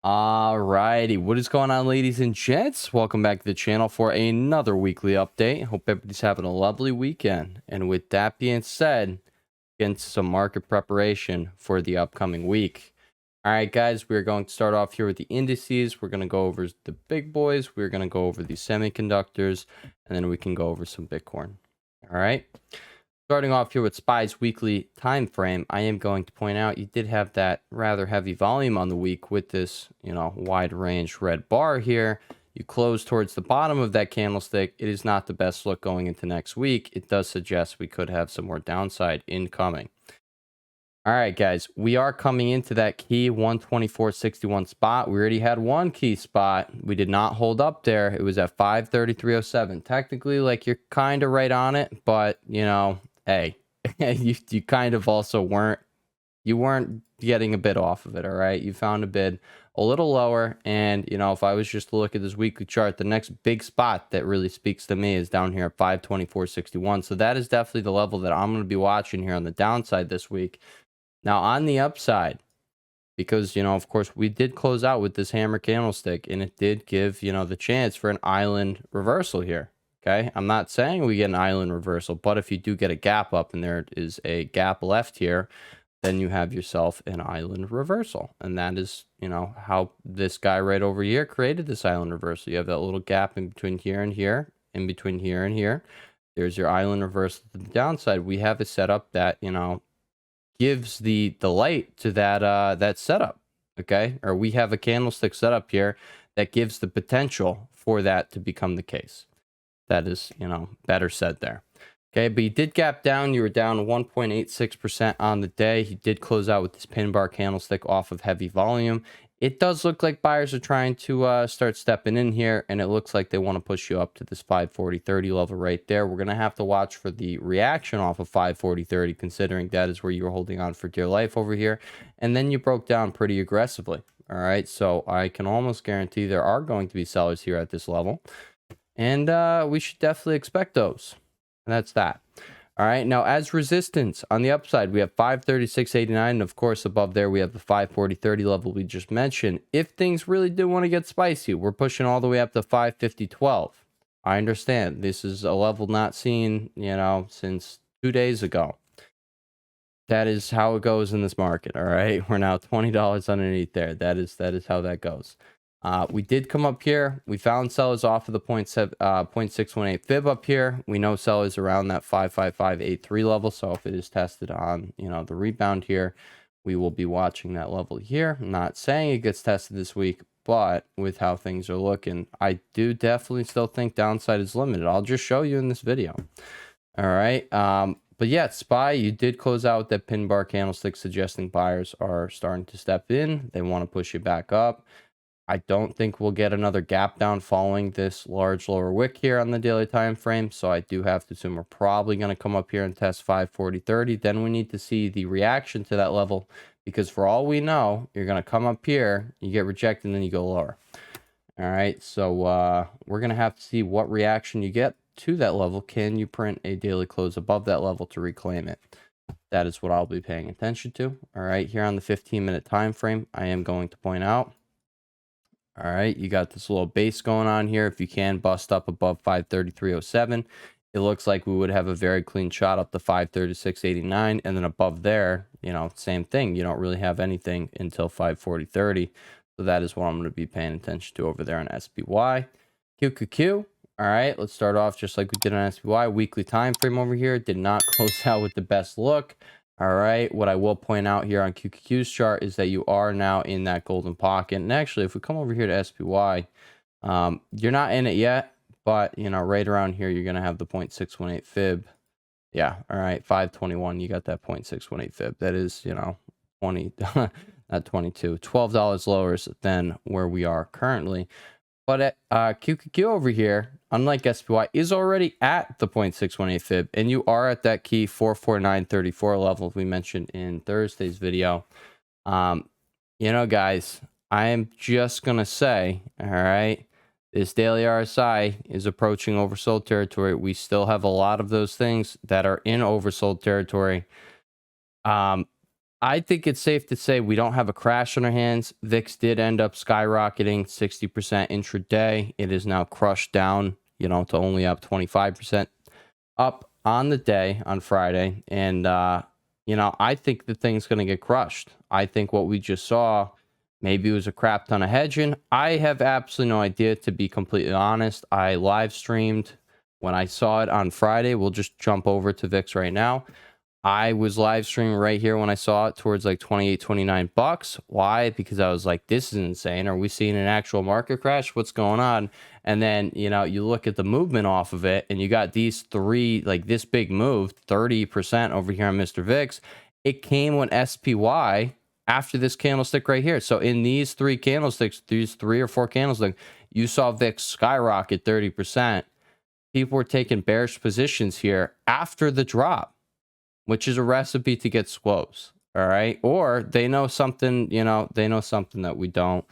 Alrighty, what is going on, ladies and gents? Welcome back to the channel for another weekly update. Hope everybody's having a lovely weekend. And with that being said, get into some market preparation for the upcoming week. All right, guys, we're going to start off here with the indices. We're going to go over the big boys. We're going to go over the semiconductors, and then we can go over some Bitcoin. All right. Starting off here with SPY's weekly time frame, I am going to point out you did have that rather heavy volume on the week with this, wide range red bar here. You close towards the bottom of that candlestick. It is not the best look going into next week. It does suggest we could have some more downside incoming. All right, guys, we are coming into that key 124.61 spot. We already had one key spot. We did not hold up there. It was at 533.07. Technically, like, you're kind of right on it, but hey, you kind of also weren't getting a bid off of it. All right, you found a bid a little lower, and if I was just to look at this weekly chart, the next big spot that really speaks to me is down here at 524.61. So that is definitely the level that I'm going to be watching here on the downside this week. Now on the upside, because of course we did close out with this hammer candlestick, and it did give the chance for an island reversal here. Okay, I'm not saying we get an island reversal, but if you do get a gap up and there is a gap left here, then you have yourself an island reversal. And that is, how this guy right over here created this island reversal. You have that little gap in between here and here, in between here and here. There's your island reversal to the downside. We have a setup that, gives the light to that setup. Okay, or we have a candlestick setup here that gives the potential for that to become the case. That is, better said there. Okay, but you did gap down. You were down 1.86% on the day. You did close out with this pin bar candlestick off of heavy volume. It does look like buyers are trying to start stepping in here, and it looks like they want to push you up to this 540.30 level right there. We're going to have to watch for the reaction off of 540.30, considering that is where you were holding on for dear life over here. And then you broke down pretty aggressively. All right, so I can almost guarantee there are going to be sellers here at this level. And we should definitely expect those. And that's that. All right. Now, as resistance on the upside, we have 536.89. And of course, above there, we have the 540.30 level we just mentioned. If things really do want to get spicy, we're pushing all the way up to 550.12. I understand. This is a level not seen, since 2 days ago. That is how it goes in this market. All right. We're now $20 underneath there. That is how that goes. We did come up here. We found sellers off of the 0.618 fib up here. We know sellers around that 555.83 level. So if it is tested on, the rebound here, we will be watching that level here. I'm not saying it gets tested this week, but with how things are looking, I do definitely still think downside is limited. I'll just show you in this video. All right. But yeah, SPY, you did close out with that pin bar candlestick, suggesting buyers are starting to step in. They want to push you back up. I don't think we'll get another gap down following this large lower wick here on the daily time frame. So I do have to assume we're probably going to come up here and test 540.30. Then we need to see the reaction to that level, because for all we know, you're going to come up here, you get rejected, and then you go lower. All right, so we're going to have to see what reaction you get to that level. Can you print a daily close above that level to reclaim it? That is what I'll be paying attention to. All right, here on the 15-minute time frame, I am going to point out, all right, you got this little base going on here. If you can bust up above 533.07, it looks like we would have a very clean shot up to 536.89. And then above there, same thing. You don't really have anything until 540.30. So that is what I'm going to be paying attention to over there on SPY. QQQ. All right, let's start off just like we did on SPY. Weekly time frame over here did not close out with the best look. All right, what I will point out here on QQQ's chart is that you are now in that golden pocket. And actually, if we come over here to SPY, you're not in it yet, but right around here, you're going to have the 0.618 fib. Yeah, all right, 521, you got that 0.618 fib. That is, 20, not 22, $12 lower than where we are currently. But at QQQ over here, unlike SPY, is already at the 0.618 fib, and you are at that key 449.34 level we mentioned in Thursday's video. Guys, I am just going to say, all right, this daily RSI is approaching oversold territory. We still have a lot of those things that are in oversold territory. I think it's safe to say we don't have a crash on our hands. VIX did end up skyrocketing 60% intraday. It is now crushed down, to only up 25% up on the day on Friday. And, I think the thing's going to get crushed. I think what we just saw, maybe it was a crap ton of hedging. I have absolutely no idea, to be completely honest. I live streamed when I saw it on Friday. We'll just jump over to VIX right now. I was live streaming right here when I saw it towards like 28, 29 bucks. Why? Because I was like, this is insane. Are we seeing an actual market crash? What's going on? And then, you look at the movement off of it and you got these three, like this big move, 30% over here on Mr. VIX. It came when SPY after this candlestick right here. So in these three candlesticks, these 3 or 4 candlesticks, you saw VIX skyrocket 30%. People were taking bearish positions here after the drop, which is a recipe to get squoze. All right. Or they know something, they know something that we don't.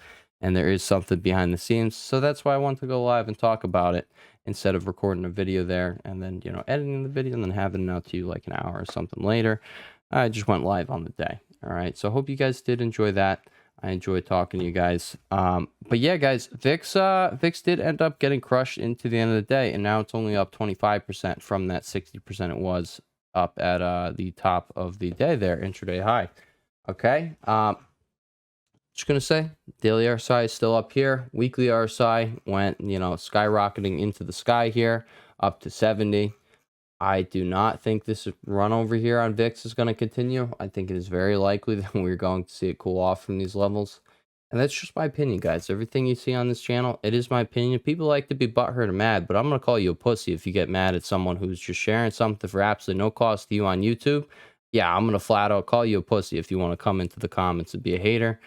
And there is something behind the scenes. So that's why I want to go live and talk about it instead of recording a video there and then, editing the video and then having it out to you like an hour or something later. I just went live on the day. All right. So I hope you guys did enjoy that. I enjoyed talking to you guys. But yeah, guys, VIX did end up getting crushed into the end of the day. And now it's only up 25% from that 60% it was up at the top of the day there, intraday high. Okay. Just gonna say daily RSI is still up here. Weekly RSI went, skyrocketing into the sky here, up to 70. I do not think this run over here on VIX is going to continue. I think it is very likely that we're going to see it cool off from these levels. And that's just my opinion, guys. Everything you see on this channel, it is my opinion. People like to be butthurt or mad, but I'm going to call you a pussy if you get mad at someone who's just sharing something for absolutely no cost to you on YouTube. Yeah, I'm going to flat out call you a pussy if you want to come into the comments and be a hater.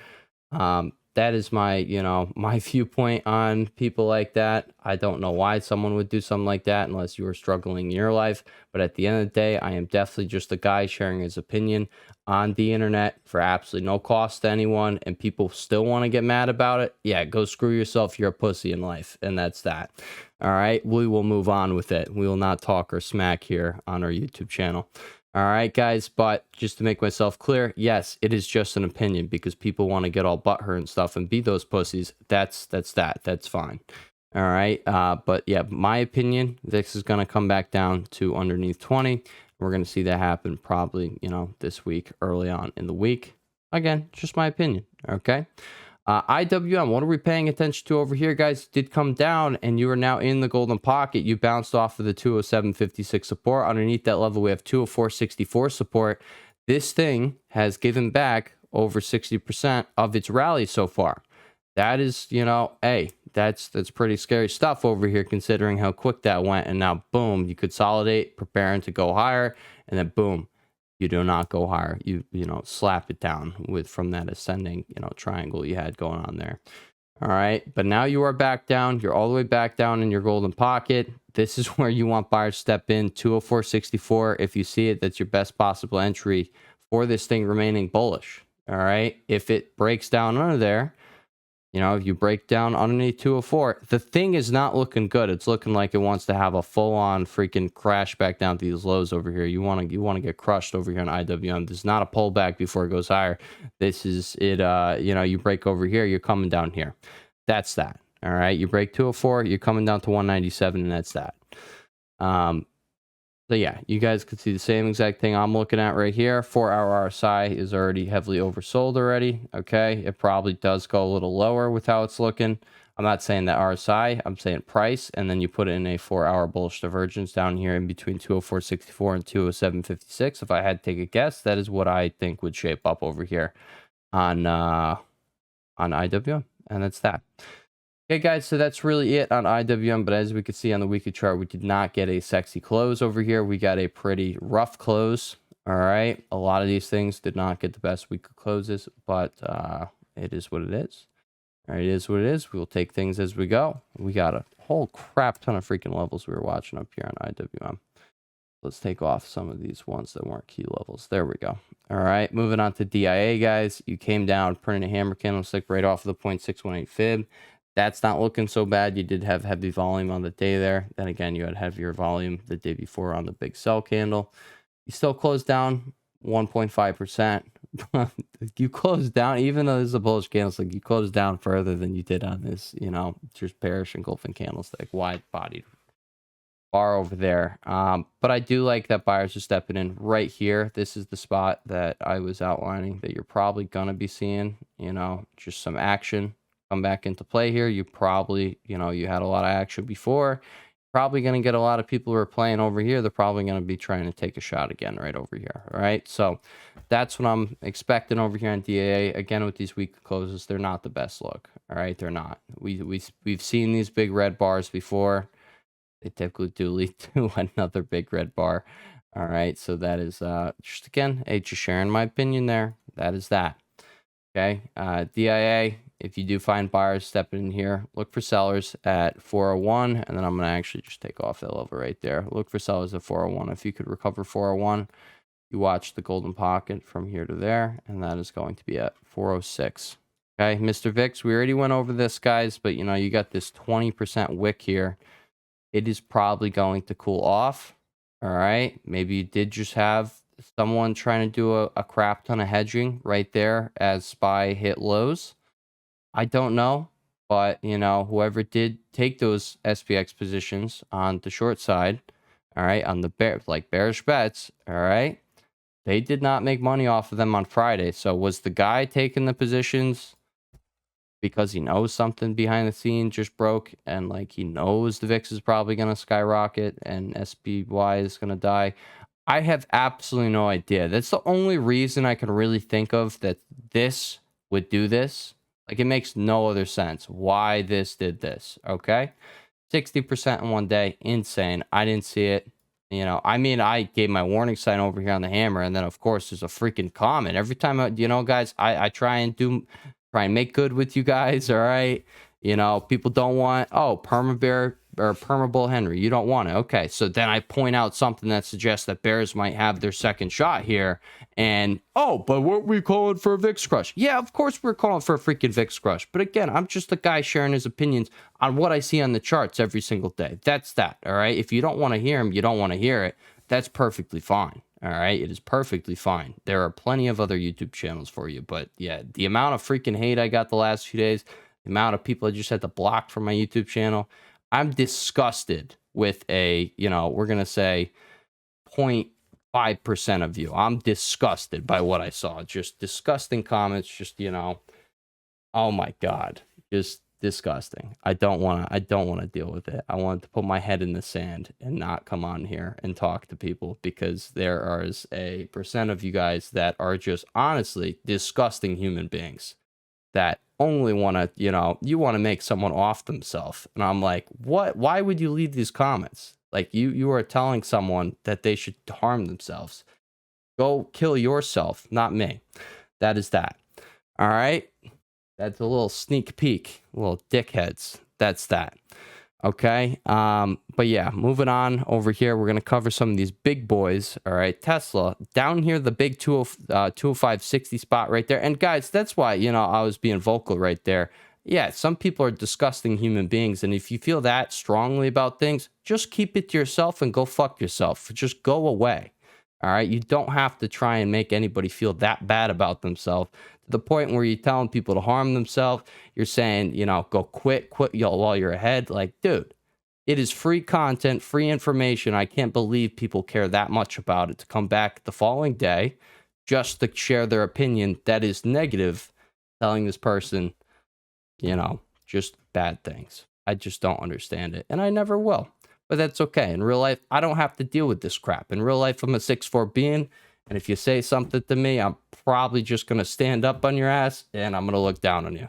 That is my, my viewpoint on people like that. I don't know why someone would do something like that unless you were struggling in your life. But at the end of the day, I am definitely just a guy sharing his opinion on the internet for absolutely no cost to anyone. And people still want to get mad about it. Yeah, go screw yourself. You're a pussy in life. And that's that. All right. We will move on with it. We will not talk or smack here on our YouTube channel. All right, guys, but just to make myself clear, yes, it is just an opinion because people want to get all butthurt and stuff and be those pussies. That's fine. All right, but yeah, my opinion, VIX is going to come back down to underneath 20. We're going to see that happen probably, this week, early on in the week. Again, just my opinion, okay? IWM, what are we paying attention to over here, guys? It did come down, and you are now in the golden pocket. You bounced off of the 207.56 support. Underneath that level, we have 204.64 support. This thing has given back over 60% of its rally so far. That is, hey, that's pretty scary stuff over here, considering how quick that went. And now, boom, you consolidate, preparing to go higher, and then boom. You do not go higher. You slap it down from that ascending, triangle you had going on there. All right. But now you are back down. You're all the way back down in your golden pocket. This is where you want buyers to step in. 204.64. If you see it, that's your best possible entry for this thing remaining bullish. All right. If it breaks down under there, if you break down underneath 204, the thing is not looking good. It's looking like it wants to have a full-on freaking crash back down to these lows over here. You want to get crushed over here on IWM. This is not a pullback before it goes higher. This is it. You break over here, you're coming down here. That's that. All right. You break 204, you're coming down to 197, and that's that. So yeah, you guys could see the same exact thing I'm looking at right here. 4-hour RSI is already heavily oversold already. Okay, it probably does go a little lower with how it's looking. I'm not saying that RSI, I'm saying price, and then you put it in a 4-hour bullish divergence down here in between 204.64 and 207.56. If I had to take a guess, that is what I think would shape up over here on IWM, and that's that. Okay, guys, so that's really it on IWM, but as we can see on the weekly chart, we did not get a sexy close over here. We got a pretty rough close, all right? A lot of these things did not get the best weekly closes, but it is what it is. All right, it is what it is. We'll take things as we go. We got a whole crap ton of freaking levels we were watching up here on IWM. Let's take off some of these ones that weren't key levels. There we go. All right, moving on to DIA, guys. You came down, printing a hammer candlestick right off of the 0.618 fib. That's not looking so bad. You did have heavy volume on the day there. Then again, you had heavier volume the day before on the big sell candle. You still closed down 1.5%. You closed down, even though this is a bullish candlestick, you closed down further than you did on this, just bearish engulfing candlestick, wide bodied bar over there. But I do like that buyers are stepping in right here. This is the spot that I was outlining that you're probably going to be seeing, just some action come back into play here. You probably, you had a lot of action before. Probably going to get a lot of people who are playing over here. They're probably going to be trying to take a shot again right over here. All right. So that's what I'm expecting over here on DAA. Again, with these week closes, they're not the best look. All right. They're not. We've seen these big red bars before. They typically do lead to another big red bar. All right. So that is just, again, just sharing my opinion there. That is that. Okay. DIA, if you do find buyers stepping in here, look for sellers at 401. And then I'm going to actually just take off that level right there. Look for sellers at 401. If you could recover 401, you watch the golden pocket from here to there. And that is going to be at 406. Okay. Mr. VIX, we already went over this, guys. But, you got this 20% wick here. It is probably going to cool off. All right. Maybe you did just have someone trying to do a crap ton of hedging right there as SPY hit lows. I don't know. But, whoever did take those SPX positions on the short side, all right, on the bearish bets, all right, they did not make money off of them on Friday. So was the guy taking the positions because he knows something behind the scenes just broke and he knows the VIX is probably going to skyrocket and SPY is going to die? I have absolutely no idea. That's the only reason I can really think of that this would do this. It makes no other sense why this did this. Okay. 60% in one day. Insane. I didn't see it. I gave my warning sign over here on the hammer. And then of course there's a freaking comment every time, guys, I try and make good with you guys. All right. People don't want, perma bear or perma bull Henry. You don't want it. Okay. So then I point out something that suggests that bears might have their second shot here. And, but what we calling for a VIX crush? Yeah, of course we're calling for a freaking VIX crush. But again, I'm just a guy sharing his opinions on what I see on the charts every single day. That's that. All right. If you don't want to hear him, you don't want to hear it. That's perfectly fine. All right. It is perfectly fine. There are plenty of other YouTube channels for you. But yeah, the amount of freaking hate I got the last few days, the amount of people I just had to block from my YouTube channel, I'm disgusted with we're going to say 0.5% of you. I'm disgusted by what I saw. Just disgusting comments. Just, oh my God, just disgusting. I don't want to deal with it. I want to put my head in the sand and not come on here and talk to people because there is a percent of you guys that are just honestly disgusting human beings that only want to, you want to make someone off themselves. And I'm like, what? Why would you leave these comments? You are telling someone that they should harm themselves. Go kill yourself, not me. That is that. All right. That's a little sneak peek, little dickheads. That's that. Okay. But yeah, moving on over here, we're going to cover some of these big boys. All right. Tesla down here, the big 205.60 spot right there. And guys, that's why, I was being vocal right there. Yeah. Some people are disgusting human beings. And if you feel that strongly about things, just keep it to yourself and go fuck yourself. Just go away. All right. You don't have to try and make anybody feel that bad about themselves to the point where you're telling people to harm themselves. You're saying, go quit while you're ahead. Dude, it is free content, free information. I can't believe people care that much about it to come back the following day just to share their opinion that is negative, telling this person, just bad things. I just don't understand it. And I never will. But that's okay. In real life, I don't have to deal with this crap. In real life, I'm a 6'4" being. And if you say something to me, I'm probably just going to stand up on your ass and I'm going to look down on you.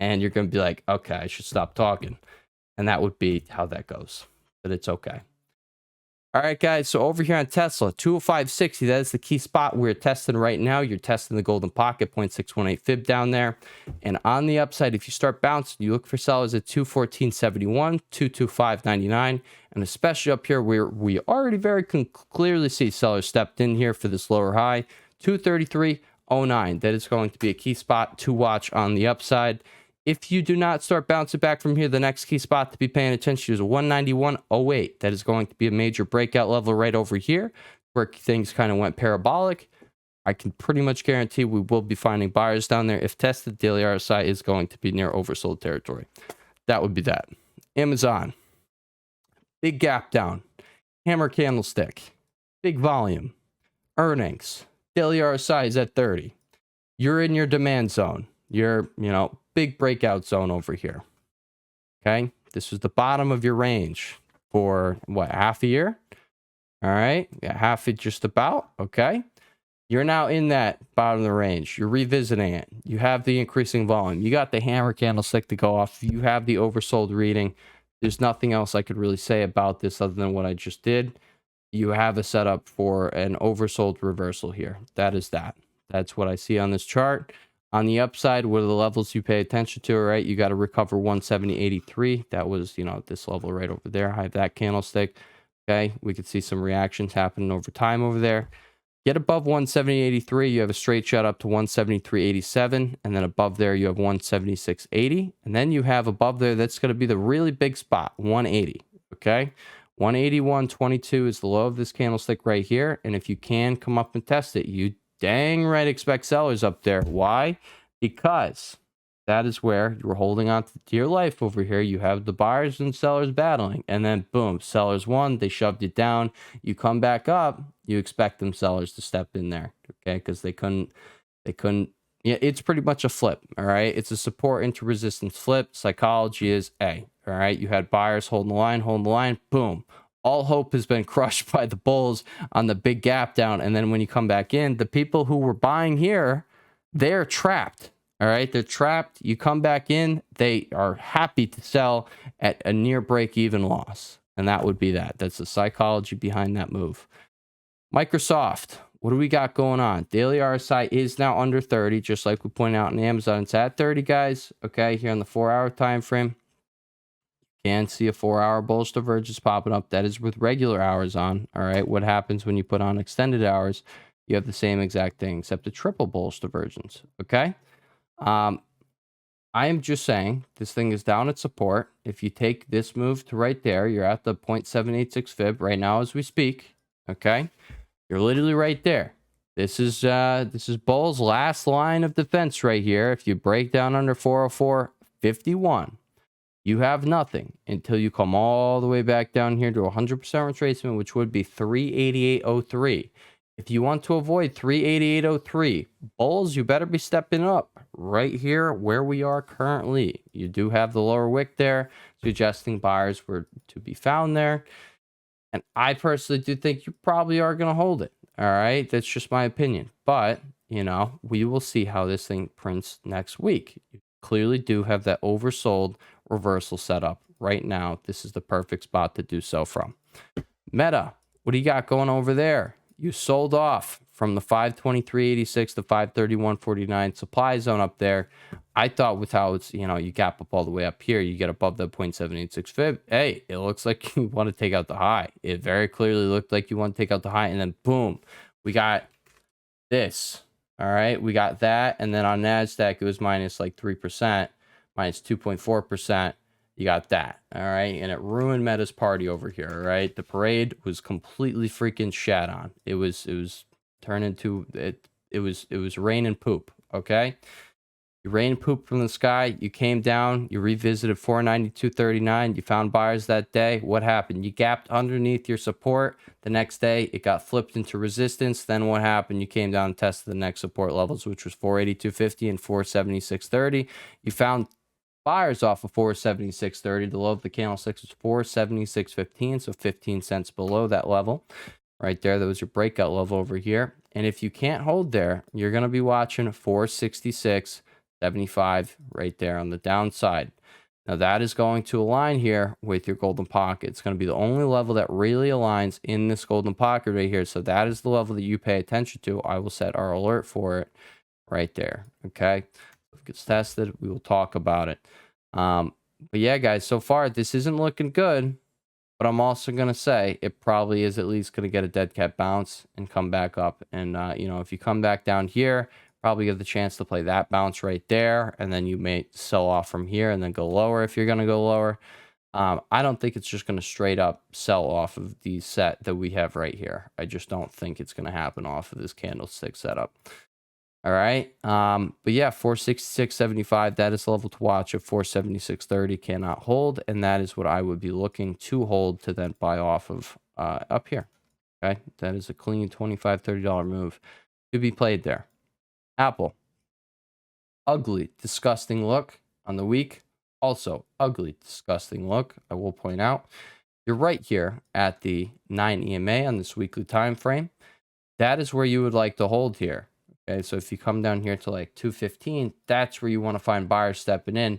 And you're going to be like, okay, I should stop talking. And that would be how that goes. But it's okay. All right, guys. So over here on Tesla, 205.60, that is the key spot we're testing right now. You're testing the golden pocket, 0.618 fib down there. And on the upside, if you start bouncing, you look for sellers at 214.71, 225.99. And especially up here, where we already very clearly see sellers stepped in here for this lower high, 233.09. That is going to be a key spot to watch on the upside. If you do not start bouncing back from here, the next key spot to be paying attention to is 191.08. That is going to be a major breakout level right over here where things kind of went parabolic. I can pretty much guarantee we will be finding buyers down there. If tested, daily RSI is going to be near oversold territory. That would be that. Amazon, big gap down, hammer candlestick, big volume, earnings, daily RSI is at 30. You're in your demand zone. You're, big breakout zone over here. Okay. This is the bottom of your range for what, half a year? All right. Yeah, half it just about. Okay. You're now in that bottom of the range. You're revisiting it. You have the increasing volume. You got the hammer candlestick to go off. You have the oversold reading. There's nothing else I could really say about this other than what I just did. You have a setup for an oversold reversal here. That is that. That's what I see on this chart. On the upside, what are the levels you pay attention to, right? You got to recover 170.83. That was, this level right over there. I have that candlestick. Okay. We could see some reactions happening over time over there. Get above 170.83, you have a straight shot up to 173.87, and then above there you have 176.80, and then you have above there, that's going to be the really big spot, 180, okay? 181.22 is the low of this candlestick right here, and if you can come up and test it, you dang right expect sellers up there. Why? Because that is where you're holding on to your life over here. You have the buyers and sellers battling, and then boom, sellers won. They shoved it down. You come back up. You expect them sellers to step in there, okay? Because they couldn't. Yeah, it's pretty much a flip. All right, it's a support into resistance flip. Psychology is A. All right, you had buyers holding the line. Boom. All hope has been crushed by the bulls on the big gap down, and then when you come back in, the people who were buying here, they're trapped. All right, they're trapped. You come back in, they are happy to sell at a near break-even loss. And that would be that. That's the psychology behind that move. Microsoft, what do we got going on? Daily RSI is now under 30, just like we pointed out in Amazon. It's at 30, guys. Okay, here on the 4-hour time frame. You can see a 4-hour bullish divergence popping up. That is with regular hours on. All right, what happens when you put on extended hours? You have the same exact thing, except a triple bullish divergence. Okay? I am just saying this thing is down at support. If you take this move to right there, you're at the 0.786 fib right now as we speak. Okay, you're literally right there. This is Bull's last line of defense right here. If you break down under 404.51, you have nothing until you come all the way back down here to 100% retracement, which would be 388.03. If you want to avoid 388.03, bulls, you better be stepping up right here where we are currently. You do have the lower wick there, suggesting buyers were to be found there. And I personally do think you probably are going to hold it. All right. That's just my opinion. But, we will see how this thing prints next week. You clearly do have that oversold reversal set up right now. This is the perfect spot to do so from. Meta, what do you got going over there? You sold off from the 523.86 to 531.49 supply zone up there. I thought with how it's, you gap up all the way up here, you get above the 0.786 fib. Hey, it looks like you want to take out the high. It very clearly looked like you want to take out the high. And then boom, we got this. All right, we got that. And then on NASDAQ, it was minus like 3%, minus 2.4%. You got that, all right, and it ruined Meta's party over here, all right. The parade was completely freaking shat on. It was turned into it. It was rain and poop. Okay, you rain and poop from the sky. You came down. You revisited 492.39. You found buyers that day. What happened? You gapped underneath your support. The next day, it got flipped into resistance. Then what happened? You came down and tested the next support levels, which was 482.50 and 476.30. You found buyers off of 476.30. The low of the candlestick was 476.15, so 15 cents below that level right there. That was your breakout level over here. And if you can't hold there, you're going to be watching 466.75 right there on the downside. Now that is going to align here with your golden pocket. It's going to be the only level that really aligns in this golden pocket right here. So that is the level that you pay attention to. I will set our alert for it right there. Okay. If it gets tested, we will talk about it. But yeah, guys, so far this isn't looking good, but I'm also going to say it probably is at least going to get a dead cat bounce and come back up. And, if you come back down here, probably get the chance to play that bounce right there. And then you may sell off from here and then go lower if you're going to go lower. I don't think it's just going to straight up sell off of the set that we have right here. I just don't think it's going to happen off of this candlestick setup. All right. But yeah, 466.75, that is the level to watch. At 476.30 cannot hold, and that is what I would be looking to hold to then buy off of up here. Okay, that is a clean $25-$30 move to be played there. Apple, ugly, disgusting look on the week. Also, ugly, disgusting look. I will point out, you're right here at the 9 EMA on this weekly time frame. That is where you would like to hold here. Okay, so if you come down here to like 215, that's where you want to find buyers stepping in.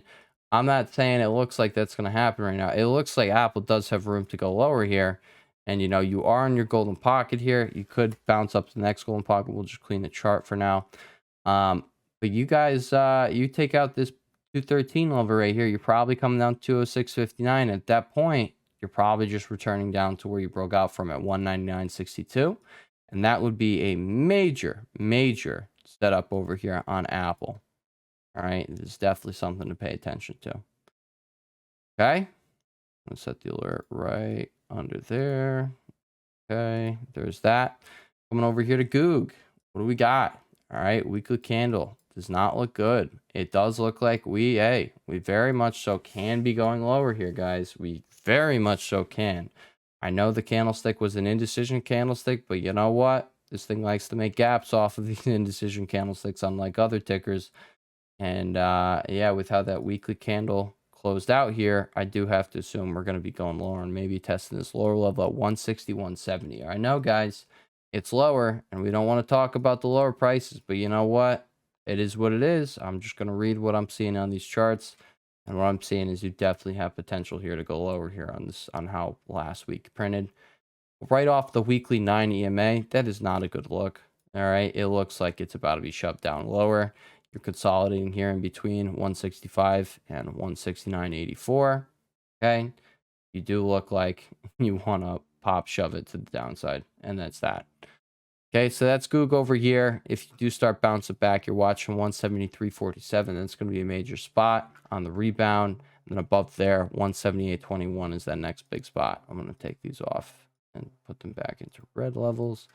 I'm not saying it looks like that's going to happen right now. It looks like Apple does have room to go lower here. And, you know, you are in your golden pocket here. You could bounce up to the next golden pocket. We'll just clean the chart for now. But you guys, you take out this 213 level right here, you're probably coming down to 206.59. At that point, you're probably just returning down to where you broke out from at 199.62. And that would be a major, major setup over here on Apple. All right, it's definitely something to pay attention to. Okay, let's set the alert right under there. Okay, there's that. Coming over here to Goog. What do we got? All right, weekly candle does not look good. It does look like we very much so can be going lower here, guys. We very much so can. I know the candlestick was an indecision candlestick, but you know what? This thing likes to make gaps off of these indecision candlesticks, unlike other tickers. And yeah, with how that weekly candle closed out here, I do have to assume we're going to be going lower and maybe testing this lower level at 160, 170. I know, guys, it's lower, and we don't want to talk about the lower prices, but you know what? It is what it is. I'm just going to read what I'm seeing on these charts. And what I'm seeing is you definitely have potential here to go lower here on this, on how last week printed. Right off the weekly 9 EMA, that is not a good look. All right, it looks like it's about to be shoved down lower. You're consolidating here in between 165 and 169.84. Okay, you do look like you want to pop shove it to the downside, and that's that. Okay, so that's Goog over here. If you do start bouncing back, you're watching 173.47. That's going to be a major spot on the rebound. And then above there, 178.21 is that next big spot. I'm going to take these off and put them back into red levels.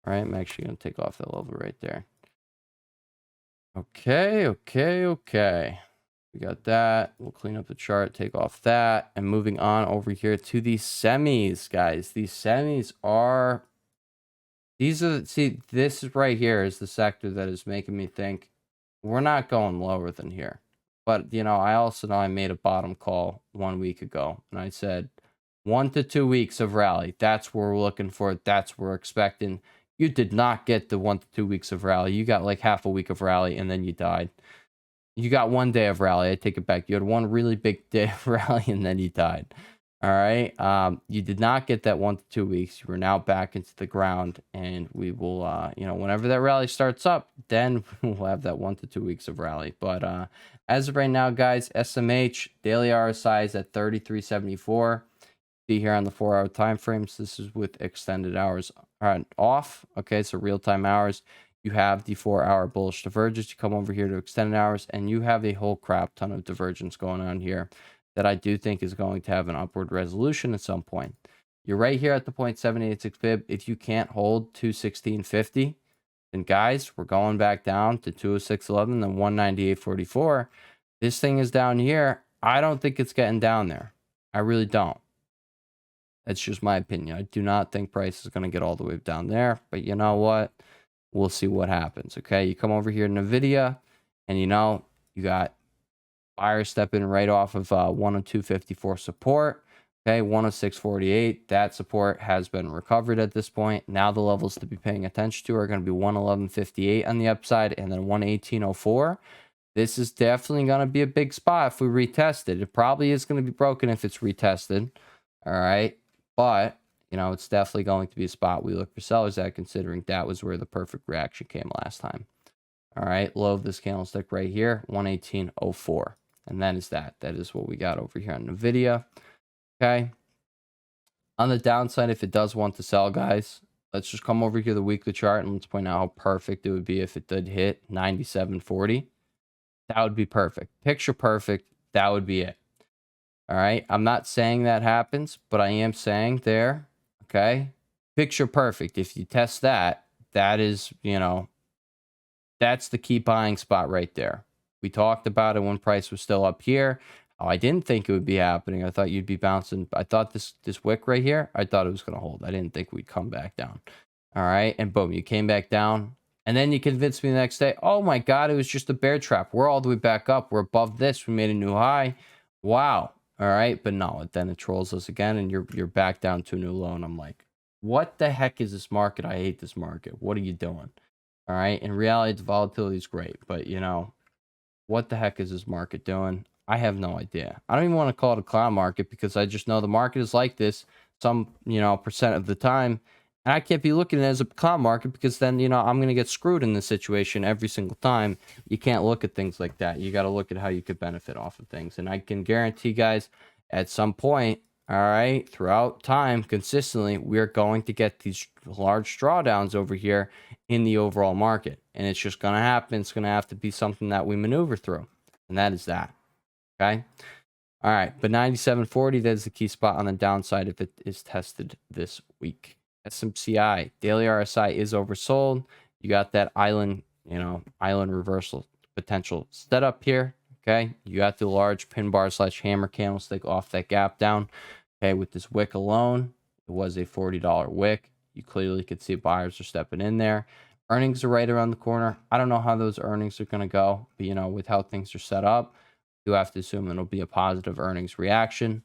All right, I'm actually going to take off that level right there. Okay. We got that. We'll clean up the chart, take off that. And moving on over here to the semis, guys. These semis are... These are, see, this is right here is the sector that is making me think we're not going lower than here. But, you know, I also know I made a bottom call 1 week ago. And I said 1 to 2 weeks of rally. That's what we're looking for. That's what we're expecting. You did not get the 1 to 2 weeks of rally. You got like half a week of rally and then you died. You got 1 day of rally. I take it back. You had one really big day of rally and then you died. All right. You did not get that 1 to 2 weeks. You are now back into the ground, and we will, you know, whenever that rally starts up, then we'll have that 1 to 2 weeks of rally. But as of right now, guys, SMH daily RSI is at 33.74. See here on the 4-hour time frames. This is with extended hours off. Okay, so real time hours. You have the 4-hour bullish divergence. You come over here to extended hours, and you have a whole crap ton of divergence going on here that I do think is going to have an upward resolution at some point. You're right here at the 0.786 bib. If you can't hold 216.50, then guys, we're going back down to 206.11, then 198.44. This thing is down here. I don't think it's getting down there. I really don't. That's just my opinion. I do not think price is going to get all the way down there. But you know what? We'll see what happens. Okay, you come over here to NVIDIA, and you know, you got buyers stepping right off of 102.54 support. Okay, 106.48. That support has been recovered at this point. Now the levels to be paying attention to are going to be 111.58 on the upside and then 118.04. This is definitely going to be a big spot if we retest it. It probably is going to be broken if it's retested. All right, but you know, it's definitely going to be a spot we look for sellers at, considering that was where the perfect reaction came last time. All right, low of this candlestick right here, 118.04. And that is that. That is what we got over here on NVIDIA. Okay. On the downside, if it does want to sell, guys, let's just come over here to the weekly chart and let's point out how perfect it would be if it did hit 97.40. That would be perfect. Picture perfect. That would be it. All right. I'm not saying that happens, but I am saying there. Okay. Picture perfect. If you test that, that is, that's the key buying spot right there. We talked about it when price was still up here. Oh, I didn't think it would be happening. I thought you'd be bouncing. I thought this wick right here, I thought it was going to hold. I didn't think we'd come back down. All right. And boom, you came back down. And then you convinced me the next day, oh my God, it was just a bear trap. We're all the way back up. We're above this. We made a new high. Wow. All right. But no, then it trolls us again and you're back down to a new low. And I'm like, what the heck is this market? I hate this market. What are you doing? All right. In reality, the volatility is great. But, what the heck is this market doing? I have no idea. I don't even want to call it a clown market because I just know the market is like this some, percent of the time. And I can't be looking at it as a clown market because then, I'm going to get screwed in this situation every single time. You can't look at things like that. You got to look at how you could benefit off of things. And I can guarantee, guys, at some point, all right, throughout time, consistently, we're going to get these large drawdowns over here in the overall market. And it's just going to happen. It's going to have to be something that we maneuver through. And that is that. Okay. All right. But 97.40, that is the key spot on the downside if it is tested this week. SMCI, daily RSI is oversold. You got that island reversal potential set up here. Okay. You got the large pin bar / hammer candlestick off that gap down. Okay. With this wick alone, it was a $40 wick. You clearly could see buyers are stepping in there. Earnings are right around the corner. I don't know how those earnings are going to go, but with how things are set up, you have to assume it'll be a positive earnings reaction.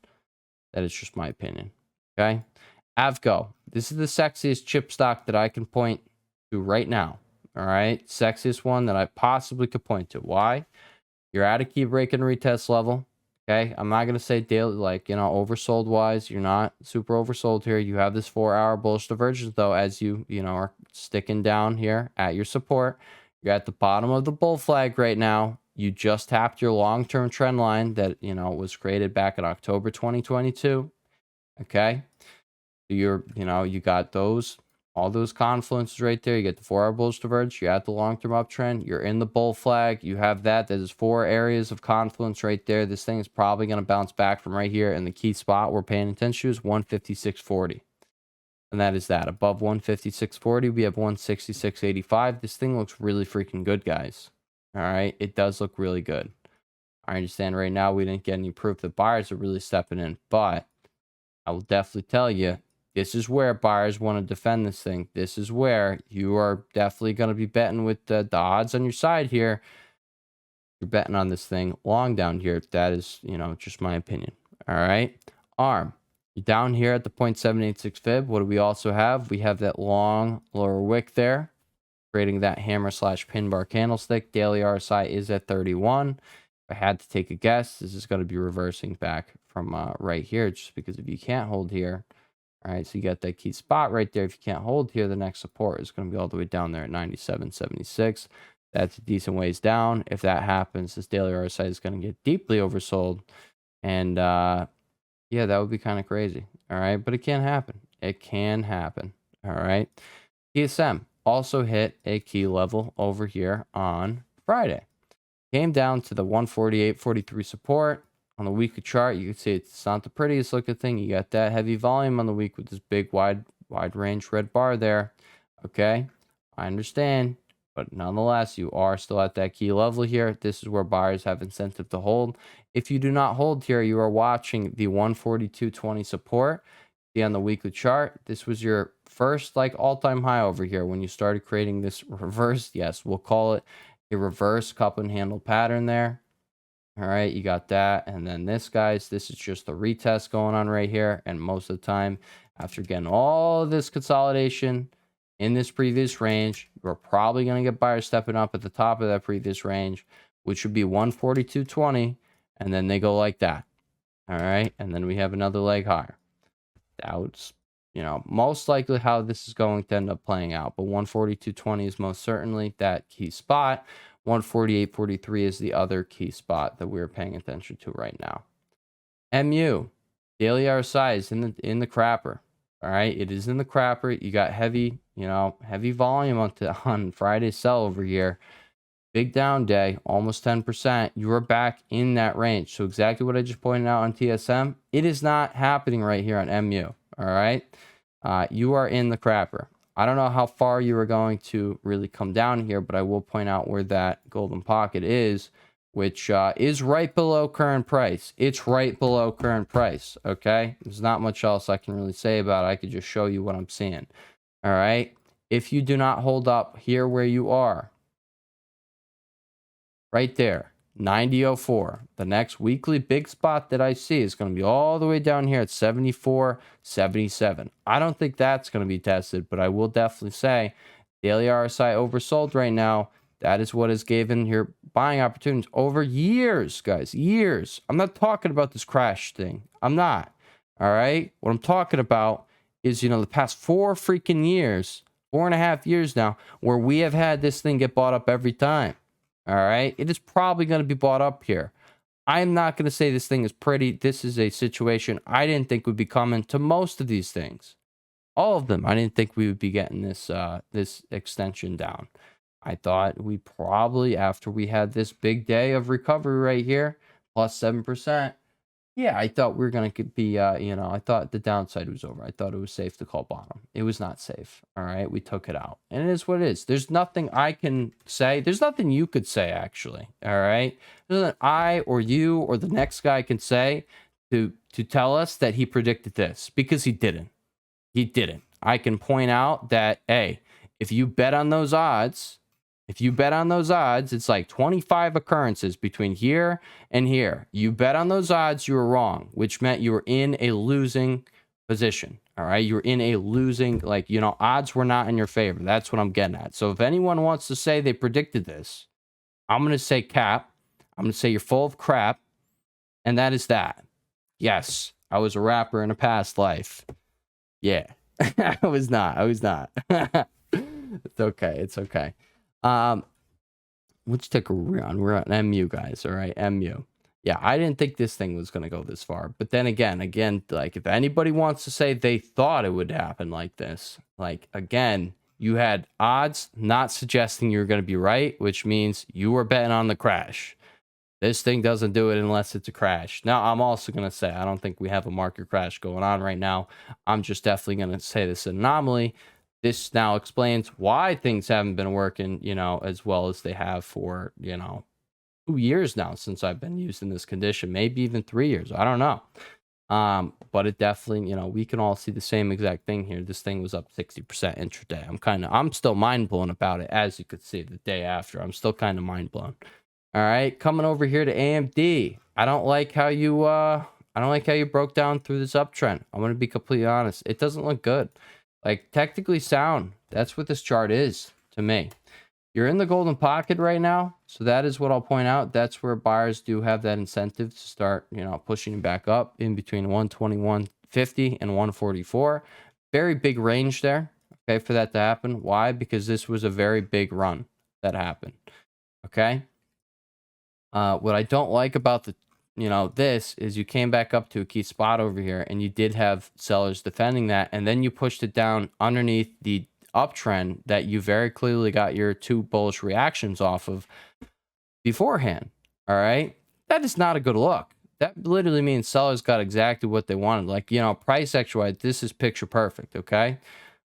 That is just my opinion. Okay. Avgo. This is the sexiest chip stock that I can point to right now. All right. Sexiest one that I possibly could point to. Why? You're at a key break and retest level. Okay. I'm not going to say daily, oversold wise. You're not super oversold here. You have this 4-hour bullish divergence, though, as you are sticking down here at your support. You're at the bottom of the bull flag right now. You just tapped your long-term trend line that, was created back in October 2022. Okay. You got all those confluences right there. You get the 4-hour bullish divergence. You're at the long-term uptrend. You're in the bull flag. You have that. That is 4 areas of confluence right there. This thing is probably going to bounce back from right here. And the key spot we're paying attention to is 156.40. And that is that. Above 156.40, we have 166.85. This thing looks really freaking good, guys. All right. It does look really good. I understand right now we didn't get any proof that buyers are really stepping in, but I will definitely tell you, this is where buyers want to defend this thing. This is where you are definitely going to be betting with the odds on your side here. You're betting on this thing long down here. That is, just my opinion. All right. ARM. You're down here at the 0.786 fib. What do we also have? We have that long lower wick there, creating that hammer / pin bar candlestick. Daily RSI is at 31. If I had to take a guess, this is going to be reversing back from right here, just because if you can't hold here, all right, so you got that key spot right there. If you can't hold here, the next support is going to be all the way down there at 97.76. That's a decent ways down. If that happens, this daily RSI is going to get deeply oversold. And yeah, that would be kind of crazy. All right, but it can happen. It can happen. All right. TSM also hit a key level over here on Friday. Came down to the 148.43 support. On the weekly chart, you can see it's not the prettiest looking thing. You got that heavy volume on the week with this big wide range red bar there. Okay, I understand, but nonetheless, you are still at that key level here. This is where buyers have incentive to hold. If you do not hold here, you are watching the 142.20 support. See on the weekly chart, this was your first all-time high over here when you started creating this reverse. Yes, we'll call it a reverse cup and handle pattern there. All right, you got that. And then this, guys, this is just the retest going on right here. And most of the time, after getting all of this consolidation in this previous range, you're probably going to get buyers stepping up at the top of that previous range, which would be 142.20. And then they go like that. All right. And then we have another leg higher. That's, most likely how this is going to end up playing out. But 142.20 is most certainly that key spot. 148.43 is the other key spot that we're paying attention to right now. MU, daily RSI is in the crapper. All right, it is in the crapper. You got heavy volume on Friday's sell over here. big down day, almost 10%. You are back in that range. So exactly what I just pointed out on TSM, it is not happening right here on MU. All right. You are in the crapper. I don't know how far you are going to really come down here, but I will point out where that golden pocket is, which is right below current price. It's right below current price. Okay. There's not much else I can really say about it. I could just show you what I'm seeing. All right. If you do not hold up here where you are, right there, 90.04. The next weekly big spot that I see is going to be all the way down here at 74.77. I don't think that's going to be tested, but I will definitely say daily RSI oversold right now. That is what has given your buying opportunities over years, guys. Years. I'm not talking about this crash thing. I'm not. All right. What I'm talking about is, the past 4 freaking years, 4.5 years now, where we have had this thing get bought up every time. All right. It is probably going to be bought up here. I'm not going to say this thing is pretty. This is a situation I didn't think would be coming to most of these things. All of them. I didn't think we would be getting this this extension down. I thought we probably, after we had this big day of recovery right here, plus 7%, yeah, I thought we were going to be, I thought the downside was over. I thought it was safe to call bottom. It was not safe. All right. We took it out. And it is what it is. There's nothing I can say. There's nothing you could say, actually. All right. There's nothing I or you or the next guy can say to tell us that he predicted this, because he didn't. He didn't. I can point out that, hey, if you bet on those odds, it's like 25 occurrences between here and here. You bet on those odds, you were wrong, which meant you were in a losing position. All right. You were in a losing, odds were not in your favor. That's what I'm getting at. So if anyone wants to say they predicted this, I'm going to say cap. I'm going to say you're full of crap. And that is that. Yes, I was a rapper in a past life. Yeah, I was not. It's okay. It's okay. Which ticker we're on? We're on MU, guys. All right, MU. Yeah, I didn't think this thing was going to go this far. But then again, like, if anybody wants to say they thought it would happen like this, like, again, you had odds not suggesting you're going to be right, which means you were betting on the crash. This thing doesn't do it unless it's a crash. Now, I'm also going to say I don't think we have a market crash going on right now. I'm just definitely going to say this anomaly. This now explains why things haven't been working, as well as they have for, 2 years now since I've been using this condition, maybe even 3 years. I don't know. But it definitely, we can all see the same exact thing here. This thing was up 60% intraday. I'm still mind blown about it, as you could see the day after. I'm still kind of mind blown. All right, coming over here to AMD. I don't like how you broke down through this uptrend. I'm going to be completely honest. It doesn't look good. Like, technically sound. That's what this chart is to me. You're in the golden pocket right now. So that is what I'll point out. That's where buyers do have that incentive to start, pushing back up in between 121.50 and 144. Very big range there, okay, for that to happen. Why? Because this was a very big run that happened, okay? What I don't like about this is you came back up to a key spot over here and you did have sellers defending that, and then you pushed it down underneath the uptrend that you very clearly got your 2 bullish reactions off of beforehand. All right. That is not a good look. That literally means sellers got exactly what they wanted. Like, price action wise, this is picture perfect. Okay.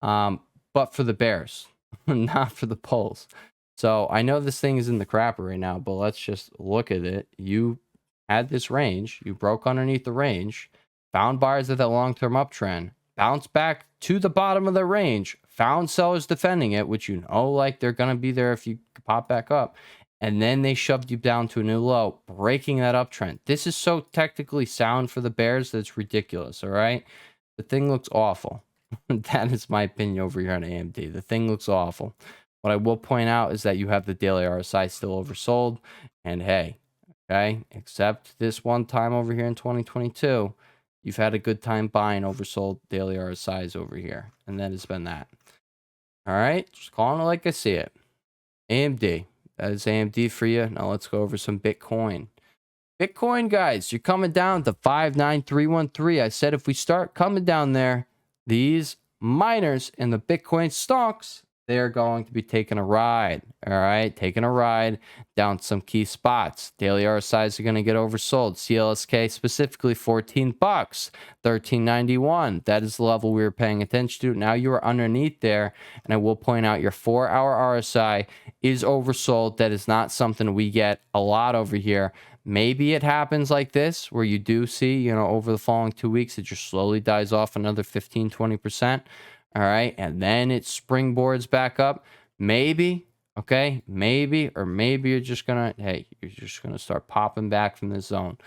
But for the bears, not for the bulls. So I know this thing is in the crapper right now, but let's just look at it. You had this range, you broke underneath the range, found buyers at that long-term uptrend, bounced back to the bottom of the range, found sellers defending it, which like they're going to be there if you pop back up, and then they shoved you down to a new low, breaking that uptrend. This is so technically sound for the bears that it's ridiculous, all right? The thing looks awful. That is my opinion over here on AMD. The thing looks awful. What I will point out is that you have the daily RSI still oversold. And hey, okay, except this one time over here in 2022, you've had a good time buying oversold daily RSIs over here. And that has been that. All right, just calling it like I see it. AMD. That is AMD for you. Now let's go over some Bitcoin. Bitcoin, guys, you're coming down to 59313. I said if we start coming down there, these miners in the Bitcoin stocks, they're going to be taking a ride. All right, taking a ride down some key spots. Daily RSIs are going to get oversold. CLSK specifically 14 bucks, 13.91. That is the level we were paying attention to. Now you are underneath there, and I will point out your 4-hour RSI is oversold. That is not something we get a lot over here. Maybe it happens like this where you do see, over the following 2 weeks, it just slowly dies off another 15, 20%. All right. And then it springboards back up. Maybe. Okay. Maybe. Or maybe you're just going to start popping back from this zone.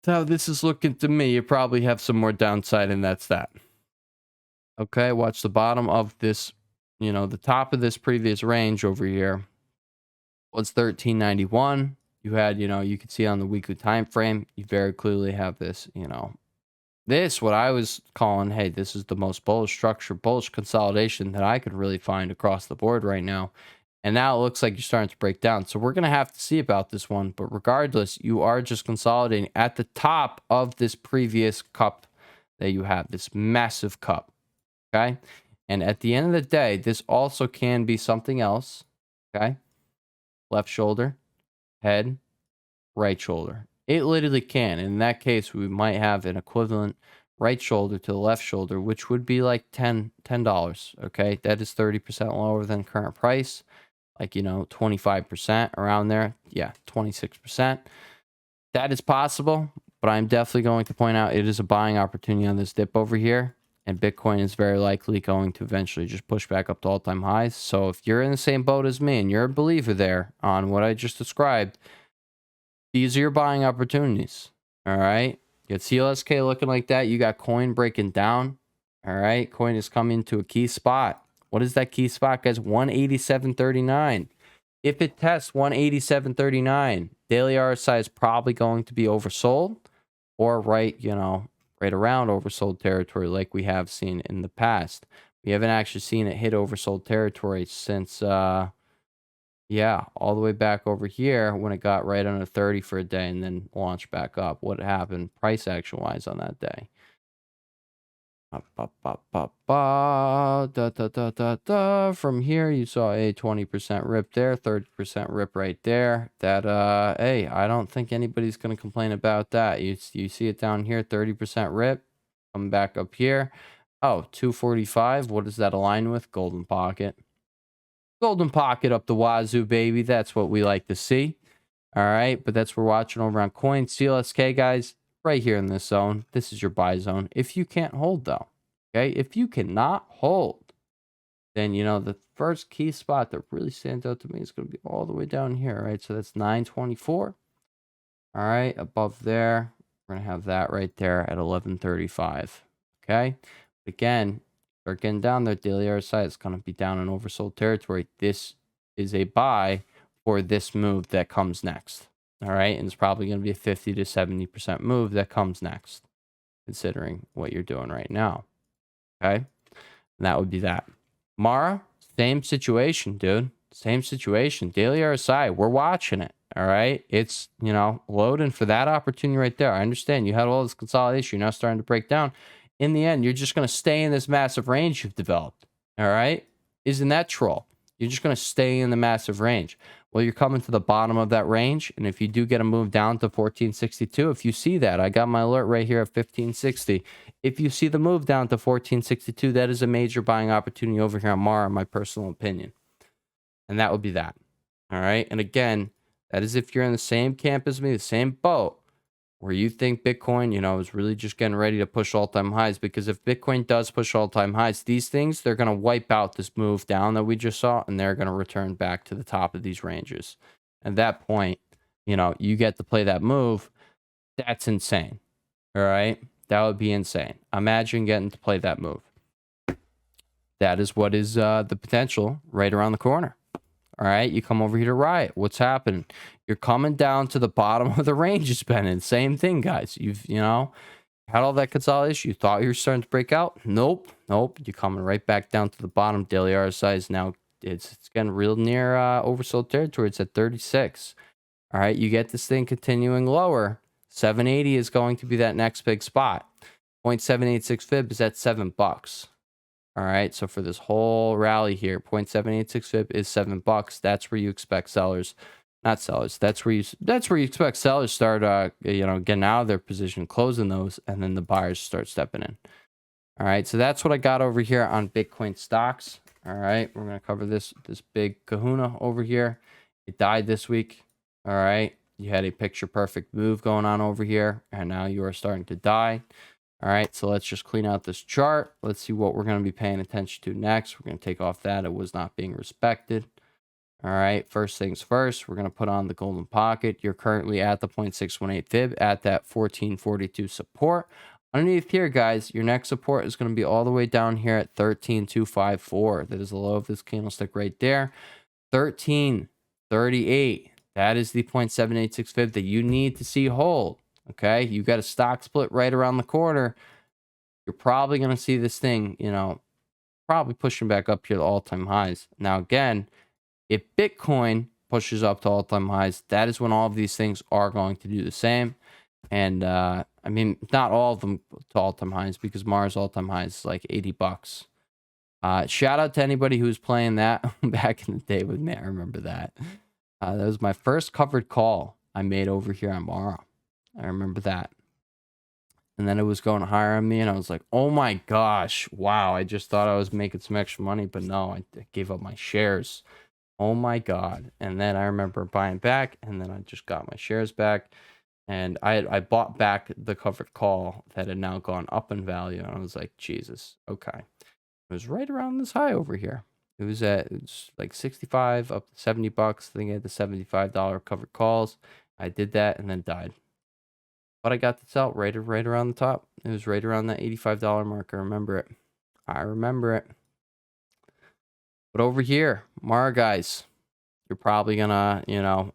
That's how this is looking to me. You probably have some more downside, and that's that. Okay. Watch the bottom of this, the top of this previous range over here was 13.91. You had, you could see on the weekly time frame, you very clearly have this, this, what I was calling, hey, this is the most bullish structure, bullish consolidation that I could really find across the board right now. And now it looks like you're starting to break down. So we're going to have to see about this one. But regardless, you are just consolidating at the top of this previous cup that you have, this massive cup. Okay. And at the end of the day, this also can be something else. Okay. Left shoulder, head, right shoulder. It literally can. In that case, we might have an equivalent right shoulder to the left shoulder, which would be like $10. Okay, that is 30% lower than current price, like 25% around there. Yeah, 26%. That is possible, but I'm definitely going to point out it is a buying opportunity on this dip over here, and Bitcoin is very likely going to eventually just push back up to all-time highs. So if you're in the same boat as me and you're a believer there on what I just described, these are your buying opportunities. All right. You got CLSK looking like that. You got coin breaking down. All right. Coin is coming to a key spot. What is that key spot, guys? 187.39. If it tests 187.39, daily RSI is probably going to be oversold or right around oversold territory like we have seen in the past. We haven't actually seen it hit oversold territory since yeah, all the way back over here when it got right under 30 for a day and then launched back up. What happened price action wise on that day? From here, you saw a 20% rip there, 30% rip right there. That, hey, I don't think anybody's going to complain about that. You see it down here, 30% rip. Come back up here. Oh, 245. What does that align with? Golden pocket. Golden pocket up the wazoo, baby. That's what we like to see. All right, but that's what we're watching over on coins. CLSK, guys, right here in this zone. This is your buy zone. If you can't hold, though, okay? If you cannot hold, then, the first key spot that really stands out to me is going to be all the way down here, right? So that's 924. All right, above there, we're going to have that right there at 1135, okay? Again, start getting down there, daily RSI is going to be down in oversold territory. This is a buy for this move that comes next. All right. And it's probably going to be a 50 to 70% move that comes next, considering what you're doing right now. Okay. And that would be that. Mara, same situation, dude. Same situation. Daily RSI, we're watching it. All right. It's, loading for that opportunity right there. I understand you had all this consolidation. You're now starting to break down. In the end, you're just going to stay in this massive range you've developed. All right. Isn't that troll? You're just going to stay in the massive range. Well, you're coming to the bottom of that range. And if you do get a move down to 1462, if you see that, I got my alert right here at 1560. If you see the move down to 1462, that is a major buying opportunity over here on Mara, in my personal opinion. And that would be that. All right. And again, that is if you're in the same camp as me, the same boat, where you think Bitcoin, is really just getting ready to push all-time highs. Because if Bitcoin does push all-time highs, these things, they're going to wipe out this move down that we just saw, and they're going to return back to the top of these ranges. At that point, you get to play that move. That's insane. All right? That would be insane. Imagine getting to play that move. That is what is the potential right around the corner. All right, you come over here to riot. What's happening? You're coming down to the bottom of the range it's been in. Same thing, guys. You've, had all that consolidation. You thought you were starting to break out. Nope. You're coming right back down to the bottom. Daily RSI is now, it's getting real near oversold territory. It's at 36. All right, you get this thing continuing lower. 780 is going to be that next big spot. 0.786 fib is at $7. All right, so for this whole rally here, 0.786 fib is $7. That's where you expect sellers, not sellers. That's where you expect sellers start, getting out of their position, closing those, and then the buyers start stepping in. All right, so that's what I got over here on Bitcoin stocks. All right, we're gonna cover this big kahuna over here. It died this week. All right, you had a picture perfect move going on over here, and now you are starting to die. All right, so let's just clean out this chart. Let's see what we're going to be paying attention to next. We're going to take off that. It was not being respected. All right, first things first, we're going to put on the golden pocket. You're currently at the 0.618 fib at that 1442 support. Underneath here, guys, your next support is going to be all the way down here at 13254. That is the low of this candlestick right there. 1338. That is the 0.786 fib that you need to see hold. Okay, you got a stock split right around the corner. You're probably going to see this thing, probably pushing back up here to all-time highs. Now, again, if Bitcoin pushes up to all-time highs, that is when all of these things are going to do the same. And, I mean, not all of them to all-time highs, because Mars all-time highs is like $80. Shout out to anybody who was playing that back in the day with me. I remember that. That was my first covered call I made over here on Mara. I remember that. And then it was going higher on me, and I was like, oh my gosh, wow, I just thought I was making some extra money, but no, I gave up my shares. Oh my God. And then I remember buying back, and then I just got my shares back, and I bought back the covered call that had now gone up in value, and I was like, Jesus, okay. It was right around this high over here. It was like 65 up to $70. I think I had the $75 covered calls. I did that and then died. But I got this out right around the top. It was right around that $85 mark. I remember it. But over here, Mara guys, you're probably gonna,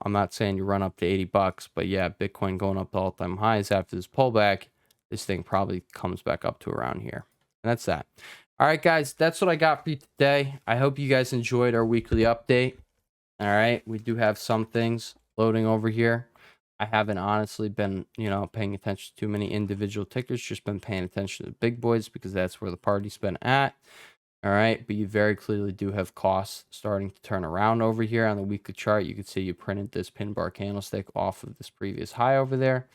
I'm not saying you run up to $80, but yeah, Bitcoin going up to all-time highs after this pullback. This thing probably comes back up to around here. And that's that. All right, guys, that's what I got for you today. I hope you guys enjoyed our weekly update. All right, we do have some things loading over here. I haven't honestly been, paying attention to too many individual tickers, just been paying attention to the big boys because that's where the party's been at. All right, but you very clearly do have costs starting to turn around over here on the weekly chart. You can see you printed this pin bar candlestick off of this previous high over there.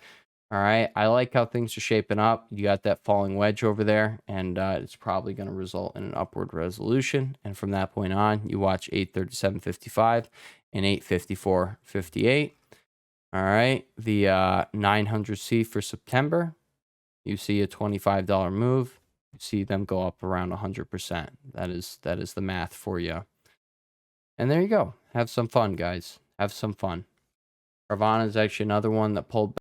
All right, I like how things are shaping up. You got that falling wedge over there, and it's probably going to result in an upward resolution. And from that point on, you watch 837.55 and 854.58. All right, the 900C for September, you see a $25 move. You see them go up around 100%. That is the math for you. And there you go. Have some fun, guys. Have some fun. Carvana is actually another one that pulled back.